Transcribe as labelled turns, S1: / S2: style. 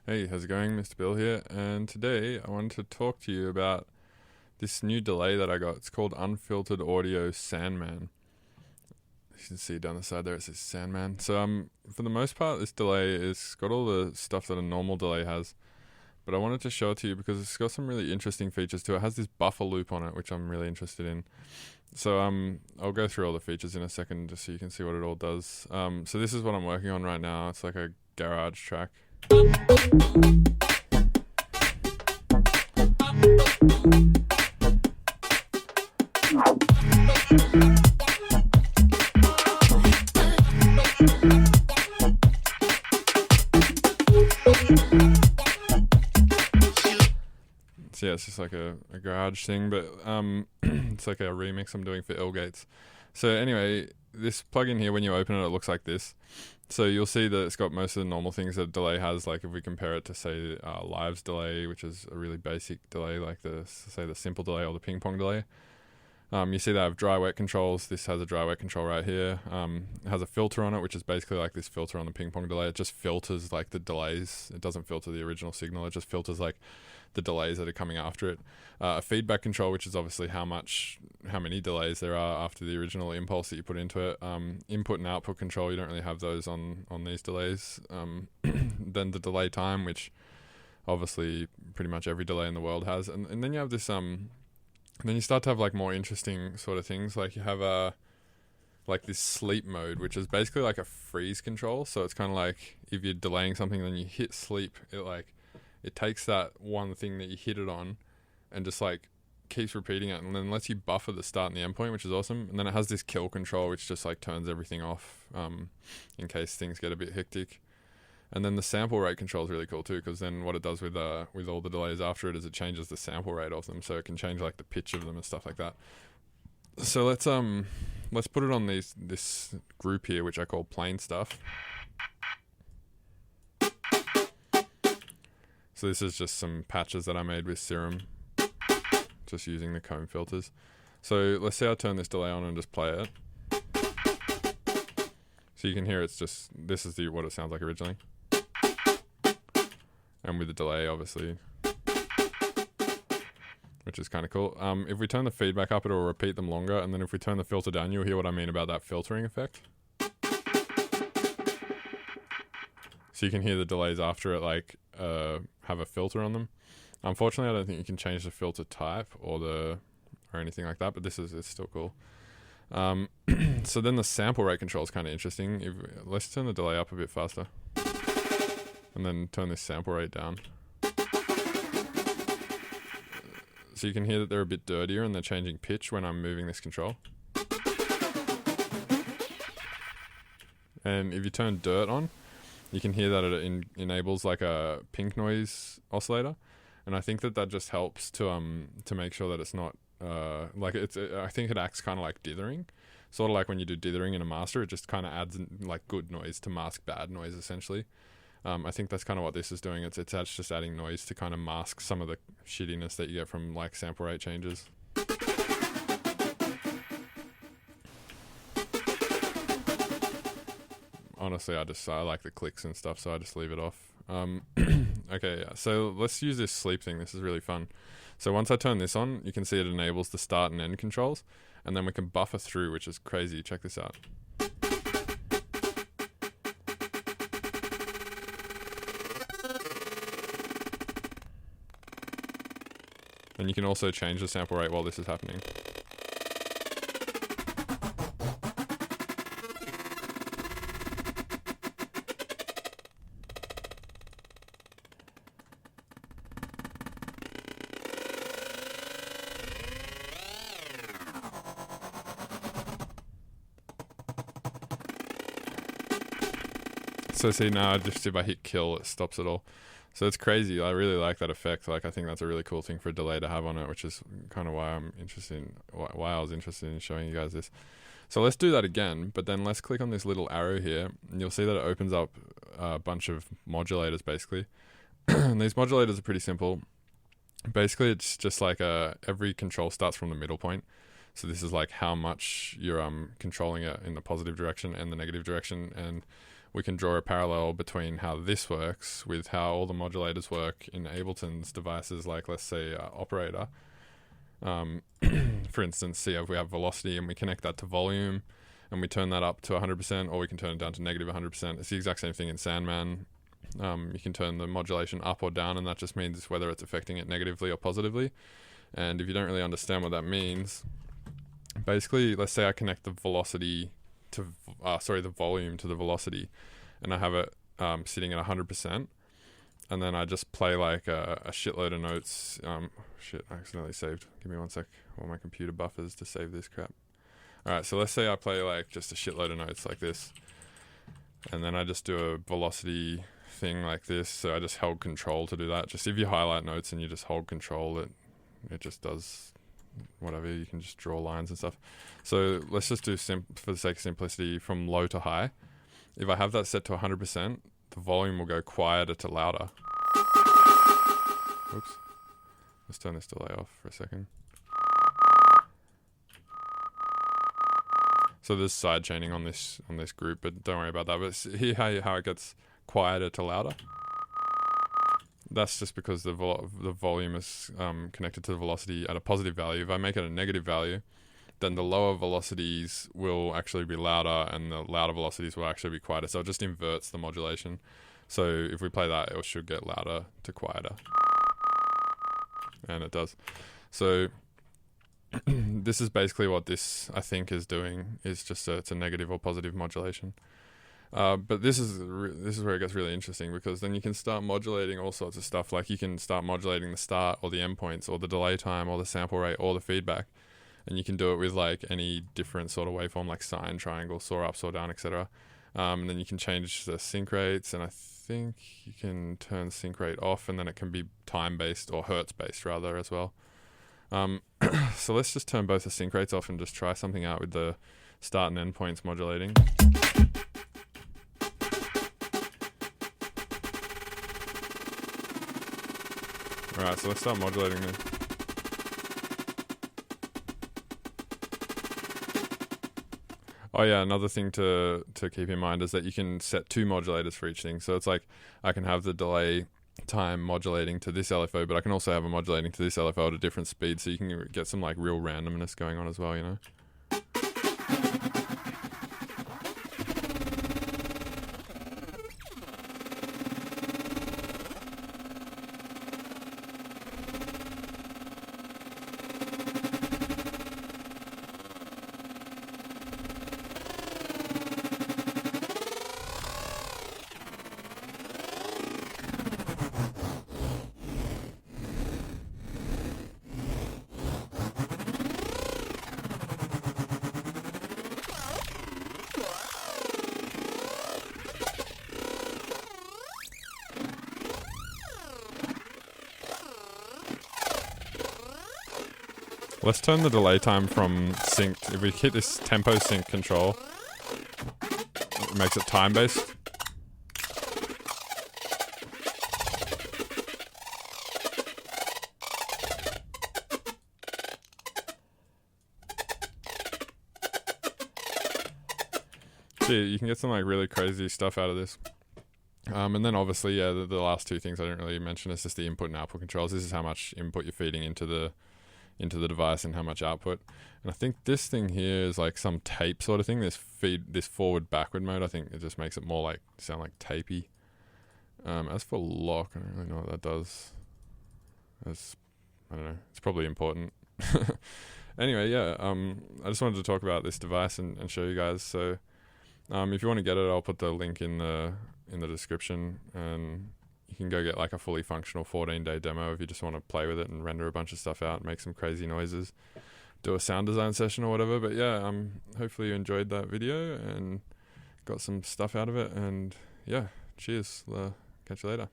S1: Hey, how's it going? Mr. Bill here, and today I wanted to talk to you about this new delay that I got. It's called Unfiltered Audio Sandman. You can see down the side there it says Sandman. For the most part, this delay is got all the stuff that a normal delay has, but I wanted to show it to you because it's got some really interesting features to it. It has this buffer loop on it, which I'm really interested in. I'll go through all the features in a second just so you can see what it all does. So this is what I'm working on right now. It's like a garage track. So yeah, it's just like a garage thing, but it's like a remix I'm doing for Illgates. So anyway, this plugin here, when you open it, it looks like this. So you'll see that it's got most of the normal things that a delay has, like if we compare it to, say, Live's delay, which is a really basic delay, like the simple delay or the ping pong delay. You see they have dry-wet controls. This has a dry-wet control right here. It has a filter on it, which is basically like this filter on the ping pong delay. It just filters like the delays. It doesn't filter the original signal. It just filters like the delays that are coming after it. A feedback control, which is obviously how many delays there are after the original impulse that you put into it. Input and output control, you don't really have those on these delays. Then the delay time, which obviously pretty much every delay in the world has. And then you have this... then you start to have like more interesting sort of things. Like you have like this sleep mode, which is basically like a freeze control. So it's kind of like if you're delaying something, then you hit sleep. It takes that one thing that you hit it on, and just like keeps repeating it, and then lets you buffer the start and the end point, which is awesome. And then it has this kill control, which just like turns everything off in case things get a bit hectic. And then the sample rate control is really cool too, because then what it does with all the delays after it is it changes the sample rate of them, so it can change like the pitch of them and stuff like that. So let's put it on this group here, which I call plain stuff. So this is just some patches that I made with Serum, just using the comb filters. So let's say I turn this delay on and just play it. So you can hear this is what it sounds like originally. And with the delay, obviously, which is kind of cool. If we turn the feedback up, it'll repeat them longer. And then if we turn the filter down, you'll hear what I mean about that filtering effect. So you can hear the delays after it, like, have a filter on them. Unfortunately, I don't think you can change the filter type or anything like that, but it's still cool. So then the sample rate control is kind of interesting. Let's turn the delay up a bit faster. And then turn this sample rate down. So you can hear that they're a bit dirtier and they're changing pitch when I'm moving this control. And if you turn dirt on, you can hear that it enables like a pink noise oscillator. And I think that just helps to make sure that it's not I think it acts kind of like dithering. Sort of like when you do dithering in a master, it just kind of adds like good noise to mask bad noise essentially. I think that's kind of what this is doing. It's just adding noise to kind of mask some of the shittiness that you get from like sample rate changes. Honestly, I like the clicks and stuff, so I just leave it off. Okay, so let's use this sleep thing. This is really fun. So once I turn this on, you can see it enables the start and end controls, and then we can buffer through, which is crazy. Check this out. And you can also change the sample rate while this is happening. So see now, just if I hit kill, it stops it all. So it's crazy. I really like that effect. Like, I think that's a really cool thing for a delay to have on it, which is kind of why I was interested in showing you guys this. So let's do that again, but then let's click on this little arrow here, and you'll see that it opens up a bunch of modulators, basically. And these modulators are pretty simple. Basically, it's just like every control starts from the middle point. So this is like how much you're controlling it in the positive direction and the negative direction, and we can draw a parallel between how this works with how all the modulators work in Ableton's devices, like let's say Operator. For instance, see if we have velocity and we connect that to volume and we turn that up to 100%, or we can turn it down to negative 100%. It's the exact same thing in Sandman. You can turn the modulation up or down, and that just means whether it's affecting it negatively or positively. And if you don't really understand what that means, basically, let's say I connect the velocity to, the volume to the velocity, and I have it sitting at 100%, and then I just play like a shitload of notes. Shit, I accidentally saved. Give me one sec while my computer buffers to save this crap. Alright, so let's say I play like just a shitload of notes like this, and then I just do a velocity thing like this. So I just hold control to do that. Just if you highlight notes and you just hold control, it just does whatever. You can just draw lines and stuff. So let's just do, for the sake of simplicity, from low to high. If I have that set to 100%, the volume will go quieter to louder. Oops. Let's turn this delay off for a second. So there's side chaining on this group, but don't worry about that. But here how it gets quieter to louder. That's just because the volume is connected to the velocity at a positive value. If I make it a negative value, then the lower velocities will actually be louder and the louder velocities will actually be quieter. So it just inverts the modulation. So if we play that, it should get louder to quieter. And it does. So this is basically what this, I think, is doing. Is just it's a negative or positive modulation. But this is where it gets really interesting, because then you can start modulating all sorts of stuff. Like you can start modulating the start or the endpoints or the delay time or the sample rate or the feedback. And you can do it with like any different sort of waveform, like sine, triangle, saw up, saw down, etc. And then you can change the sync rates, and I think you can turn sync rate off, and then it can be time-based or hertz-based rather as well. So let's just turn both the sync rates off and just try something out with the start and end points modulating. Alright, so let's start modulating this. Oh yeah, another thing to keep in mind is that you can set two modulators for each thing. So it's like I can have the delay time modulating to this LFO, but I can also have a modulating to this LFO at a different speed, so you can get some like real randomness going on as well, you know? Let's turn the delay time from synced. If we keep this tempo sync control, it makes it time-based. See, you can get some like really crazy stuff out of this. And then obviously, yeah, the last two things I didn't really mention is just the input and output controls. This is how much input you're feeding into the device and how much output. And I think this thing here is like some tape sort of thing. This forward backward mode, I think it just makes it more like sound like tapey. As for lock, I don't really know what that does. I don't know. It's probably important. Anyway, yeah. I just wanted to talk about this device and show you guys. So, if you want to get it, I'll put the link in the description, and you can go get like a fully functional 14-day demo if you just want to play with it and render a bunch of stuff out, make some crazy noises, do a sound design session or whatever. But yeah, hopefully you enjoyed that video and got some stuff out of it. And yeah, cheers. Catch you later.